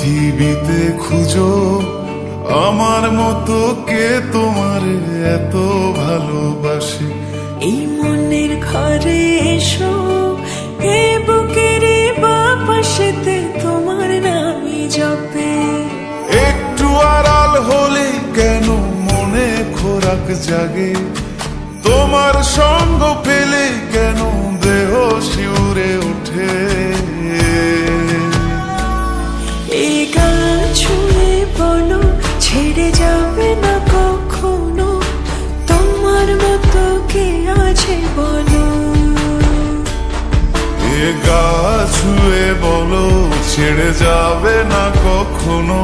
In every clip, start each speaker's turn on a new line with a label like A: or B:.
A: পৃথিবীতে খুঁজো আমার মতো কে তোমার এত ভালোবাসে।
B: এই মনের ঘরে এসো, এ বুকের বাপাশেতে তোমার নামই জপে।
A: একটু আড়াল হলে কেন মনে খোরাক জাগে, তোমার সঙ্গ পেলে কেন দেহ শিউরে ওঠে।
B: এই গান ছুঁয়ে বলো ছেড়ে যাবে না কখনো, তোমার মতো কে আছে বলো।
A: এ গা ছুঁয়ে বলো ছেড়ে যাবে না কখনো,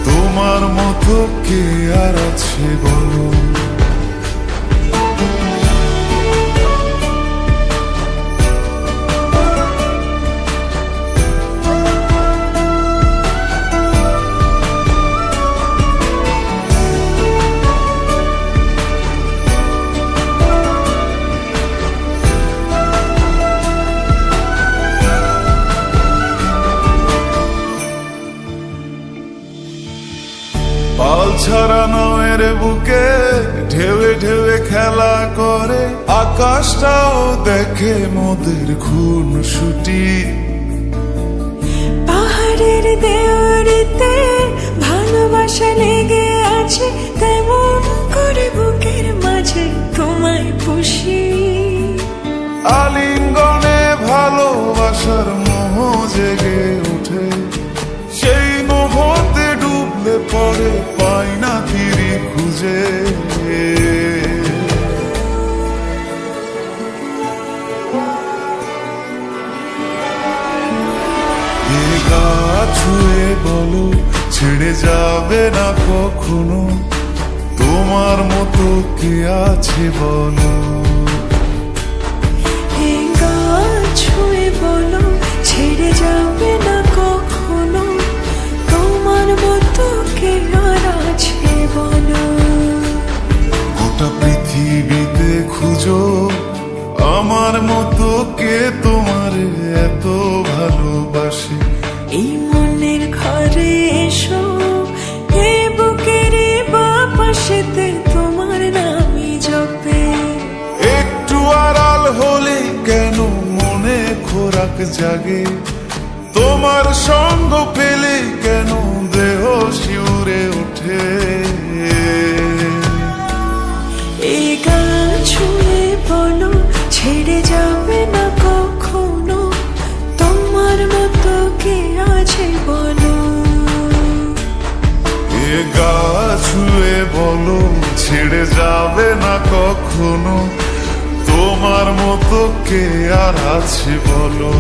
A: তোমার মতো কে আর আছে বলো। পাল ছাড়া নয়ের বুকে ঢেউে ঢেউে খেলা করে, আকাশটাও দেখে মোদের খুন ছুটি।
B: পাহাড়ের দেওয়ারিতে ভালোবাসা লেগে আছে, তেমন করে বুকের মাঝে তোমায় পুষি।
A: আলিঙ্গনে ভালোবাসার মোহ জেগে ওঠে, সেই মোহতে ডুবলে পরে পাই না তীরে খুঁজে। এ গা ছুঁয়ে বলো ছেড়ে যাবে না কখনো, তোমার মতো কে আছে বলো।
B: এই গান ছুঁয়ে বলো ছেড়ে যাবে না কখনো, তোমার মতো কে আর আছে বলো।
A: গোটা পৃথিবীতে খুঁজো আমার মতো কে তোমার এত ভালোবাসে।
B: এই মনের ঘরে এসো, এ বুকের বাপাশেতে তোমার নামই জপে।
A: একটু আড়াল হলে কেন মনে খোরাক জাগে, তোমার সঙ্গ পেলে কেন দেহ শিউরে ওঠে।
B: এই গান ছুঁয়ে বলো ছেড়ে যাবে না কখনো, তোমার মতো কে আছে বলো।
A: এ গা ছুঁয়ে বলো ছেড়ে যাবে না কখনো, তোমার মতো কে আর আছে বলো।